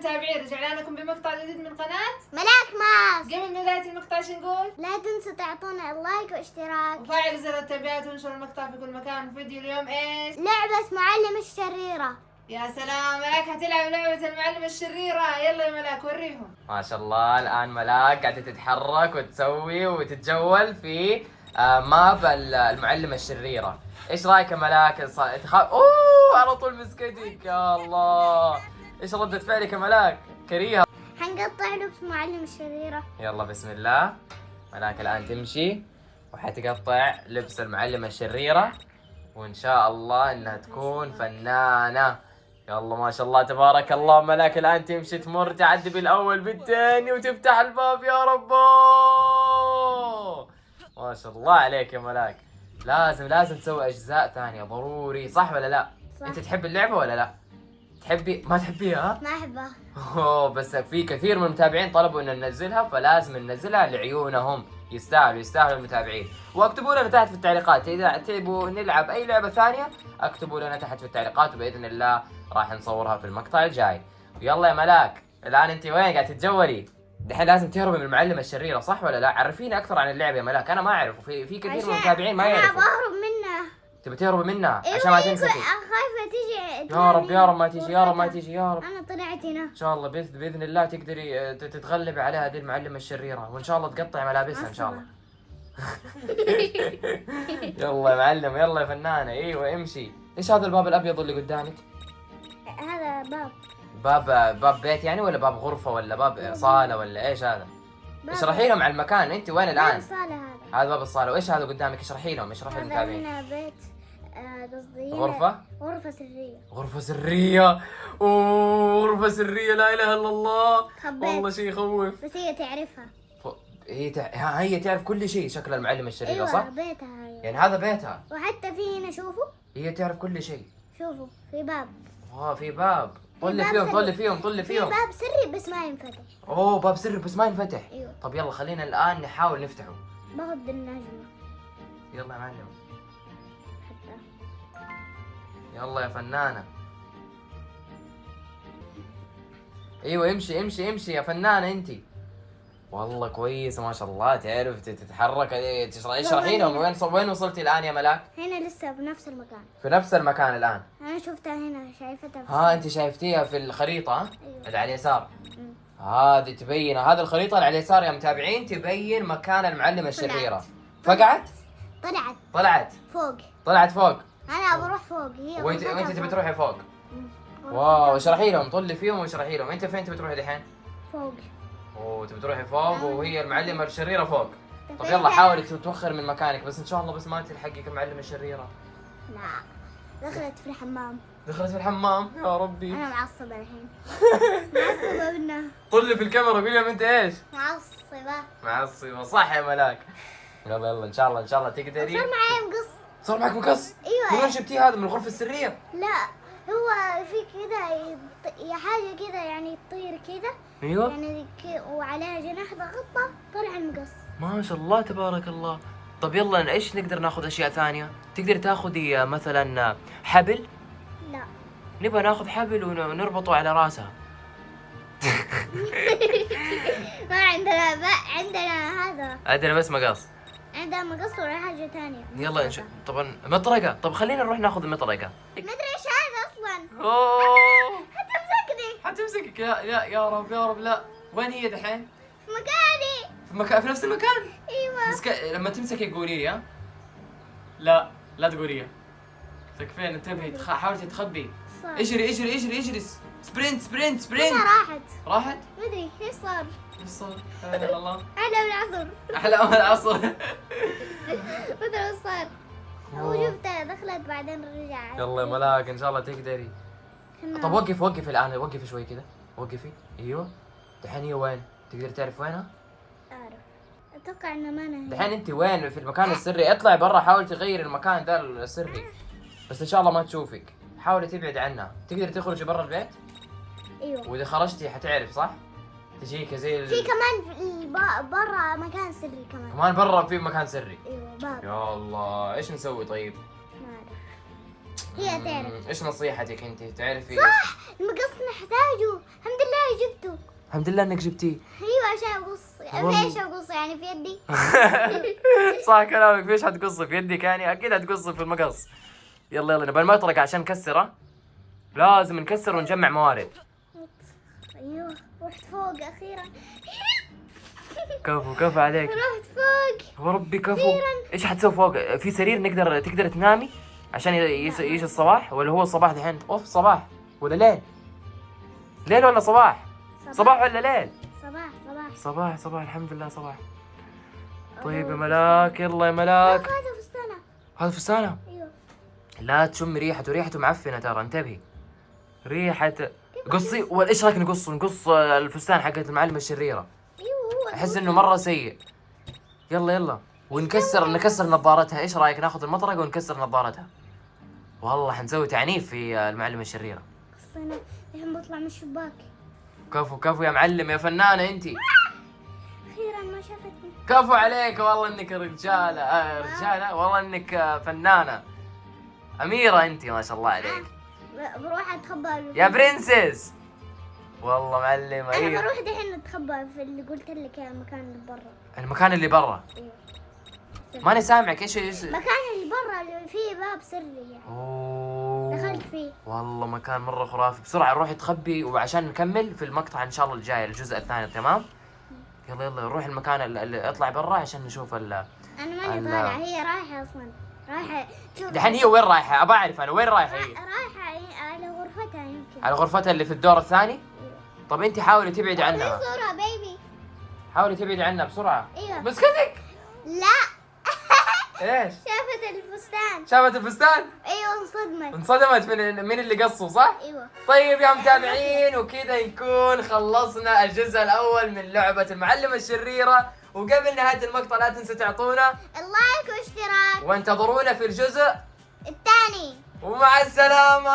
المتابعين، رجعنا لكم بمقطع جديد من قناة ملاك ماس. قبل بداية المقطع شو نقول؟ لا تنسوا تعطونا اللايك واشتراك وفعل زر التنبيهات وانشروا المقطع في كل مكان. فيديو اليوم ايش؟ لعبة معلم الشريرة. يا سلام، ملاك حتلعب لعبة المعلمة الشريرة. يلا يا ملاك وريهم. ما شاء الله. الآن ملاك قاعدة تتحرك وتسوي وتتجول في ماب المعلمة الشريرة. ايش رايك يا ملاك؟ تخاف؟ اوه على طول مسكتك يا الله. ايش ردة فعلك يا ملاك؟ كريهة. حنقطع لبس معلم الشريرة. يلا بسم الله. ملاك الآن تمشي وحتقطع لبس المعلمة الشريرة، وإن شاء الله إنها تكون فنانة. يلا ما شاء الله تبارك الله. ملاك الآن تمشي تمر تعدي بالأول بالثاني وتفتح الباب. يا ربو ما شاء الله عليك يا ملاك. لازم تسوي أجزاء ثانية ضروري، صح ولا لا؟ صح. أنت تحب اللعبة ولا لا؟ تحبي؟ ما تحبيها؟ ما أحبها. اوه بس في كثير من المتابعين طلبوا ان ننزلها، فلازم ننزلها لعيونهم. يستاهلوا المتابعين. واكتبوا لنا تحت في التعليقات اذا تبوا نلعب اي لعبة ثانية، اكتبوا لنا تحت في التعليقات وباذن الله راح نصورها في المقطع الجاي. يلا يا ملاك الان انت وين قاعد تتجولي؟ دحين لازم تهربي من المعلمة الشريرة، صح ولا لا؟ عرفيني اكثر عن اللعبة يا ملاك، انا ما اعرف وفي كثير من المتابعين ما أنا يعرفوا. بهرب منها. تبي تهربي منها أيوة، عشان ما تمسكي. خايفة تيجي. يا رب ما تيجي، يا رب ما تيجي، يا رب. أنا طلعت هنا. ان شاء الله باذن الله تقدري تتغلبي عليها هذه المعلمه الشريره، وان شاء الله تقطعي ملابسها ان شاء الله. يلا يا معلم، يلا يا فنانه. ايوه امشي. ايش هذا الباب الابيض اللي قدامك؟ هذا باب. باب بيت يعني، ولا باب غرفه، ولا باب صاله، ولا ايش هذا؟ باب. اشرحي لهم على المكان. انت وين باب الان؟ الصالة هذا. هذا باب الصاله. وايش هذا قدامك؟ اشرحي لهم، اشرحي هذا للمتابعين. هنا بيت. قصدي هنا غرفه غرفة سرية. غرفه سريه. اوه غرفه سريه، لا اله الا الله. خبيت. والله شيء يخوف. بس هي تعرفها. هي تعرف كل شيء. شكل المعلمة الشريرة أيوة صح؟ بيتها هي. يعني هذا بيتها. وحتى في هنا شوفوا. هي تعرف كل شيء. شوفوا في باب. في باب. طلي باب فيهم سري. طلي فيهم طلي في فيهم. باب سري بس ما ينفتح. اوه باب سري بس ما ينفتح. ايوه. طب يلا خلينا الآن نحاول نفتحه. باخذ النجمة. يلا يا معلم. حتى. يلا يا فنانة. ايوه امشي يا فنانة انتي. والله كويسة ما شاء الله، تعرف تتحرك. اشرحي لهم وين وصلتي الآن يا ملاك؟ هنا لسه في نفس المكان. في نفس المكان الآن. انا شفتها هنا، شايفتها في انت شايفتيها في الخريطة ها؟ أيوة. اللي على اليسار. مم. هذه تبين، هذه الخريطة اللي على اليسار يا متابعين تبين مكان المعلمة الشريرة. طلعت. فقعت؟ طلعت طلعت فوق. فوق. انا بروح فوق. هي وانت غرفتها تبي فوق. تروحي فوق. مم. واو اشرحي لهم، طلي فيهم واشرحي لهم. انت فين تبي تروحي دحين؟ فوق. اوه تبي تروحي فوق وهي المعلمة الشريرة فوق. طب فين يلا كان؟ حاولي توخر من مكانك بس ان شاء الله، بس ما تلحقك المعلمة الشريرة. لا دخلت في الحمام. دخلت في الحمام. يا ربي. انا معصبة الحين. معصبة منها. طلي في الكاميرا قولي لهم انت ايش؟ معصبة. معصبة صح يا ملاك. يلا ان شاء الله تقدري. صار معي مقص. صار معك مقص؟ ايوه. من وين جبتيه هذا؟ من الغرفة السرية؟ لا هو في كذا حاجة كذا يعني تطير كذا. ايوه. يعني وعليها جناح ضغطها طلع المقص. ما شاء الله تبارك الله. طب يلا ايش نقدر ناخذ اشياء ثانية؟ تقدر تاخذي مثلا حبل؟ لا. نبغى ناخذ حبل ونربطه على راسها. ما عندنا عندنا هذا. عندنا بس مقص. عندنا مقص ولا حاجة ثانية. يلا طبعا مطرقة. طب خلينا نروح ناخذ المطرقة. ما ادري ايش هذا اصلا. اوه حتمسكني. حتمسكك. يا رب لا. وين هي دحين؟ في مكاني. في نفس المكان؟ ايوه. بس لما تمسكي قولي لي ها؟ لا تقوليها. تكفين انتبهي، حاولي تخبي. صار. اجري. سبرنت. انا راحت. ما ادري ايش صار. ايش صار؟ لا اله الا الله. احلى من العصر. احلام العصر. ما ادري ايش صار. وشفتها دخلت بعدين رجعت. يلا يا ملاك ان شاء الله تقدري. طب وقف الان، وقفي شوي كذا. وقفي. ايوه. دحين هي وين؟ تقدر تعرف وينها؟ اعرف. اتوقع انه ما انا دحين انت وين؟ في المكان السري. اطلعي برا، حاولي تغيري المكان ذا السري. بس ان شاء الله ما تشوفك. حاولي تبعد عنها. تقدري تخرجي برا البيت؟ ايوه. واذا خرجتي حتعرف صح؟ تجيك زي في كمان برا مكان سري كمان. كمان برا في مكان سري. ايوه باب. يا الله ايش نسوي طيب؟ ما اعرف. هي تعرف. ايش نصيحتك انت؟ تعرفي صح المقص نحتاجه. الحمد لله الحمد لله انك جبتيه. ايوه عشان اقص. والله. ايش اقص يعني في يدي؟ صح كلامك، فيش حتقص في يدك يعني؟ اكيد حتقص في المقص. يلا يلا نبى المطرقة عشان نكسره. لازم نكسر ونجمع موارد. ايوه رحت فوق اخيرا. كفو كفو عليك. رحت فوق. وربي كفو. أخيراً. ايش حتسوي فوق؟ في سرير تقدر تنامي عشان يجي الصباح؟ ولا هو الصباح دحين؟ اوف صباح ولا ليل؟ ليل ولا صباح؟ صباح ولا ليل؟ صباح. صباح الحمد لله صباح. طيب يا ملاك، يلا يا ملاك. هذا فستانة. هذا فستانه. ايوه. لا تشم ريحته معفنه ترى، انتبهي. ريحة قصي. ولا ايش رايك نقص الفستان حقت المعلمة الشريرة؟ ايوه هو. احس انه مرة سيء. يلا نكسر نظارتها. ايش رايك ناخذ المطرقة ونكسر نظارتها؟ والله حنسوي تعنيف في المعلمة الشريرة. قصينا الحين بطلع من الشباك. كفو يا معلم، يا فنانة انتي. اخيرا ما شافتني. كفو عليك والله انك رجالة. رجالة والله انك فنانة. أميرة انتي ما شاء الله عليك. بروح اتخبى يا برنسس. والله معلمة. انا ايوه بروح دحين اتخبى في اللي قلت لك يا المكان اللي برا. المكان اللي برا. ايوه. ماني سامعك. ايش المكان اللي برا اللي فيه باب سري يعني. اوه دخلت فيه. والله مكان مرة خرافي. بسرعة نروح تخبي وعشان نكمل في المقطع ان شاء الله الجاي الجزء الثاني. تمام. يلا نروح المكان اللي اطلع برا عشان نشوف انا ماني طالعة، هي رايحة اصلا. رايحة شوف. دحين هي وين رايحة؟ ابى اعرف انا وين رايحة هي. رايحة على غرفتها يمكن. على غرفتها اللي في الدور الثاني. طب انت حاولي تبعدي عنها. في صورة بيبي. حاولي تبعدي عنها بسرعة. ايوه. مسكتك. لا. ايش؟ شافت الفستان. شافت الفستان؟ ايوه انصدمت. انصدمت من اللي قصه صح؟ ايوه. طيب يا متابعين، وكذا نكون خلصنا الجزء الأول من لعبة المعلمة الشريرة. وقبل نهاية المقطع لا تنسوا تعطونا اللايك واشتراك. وانتظرونا في الجزء الثاني. ومع السلامة.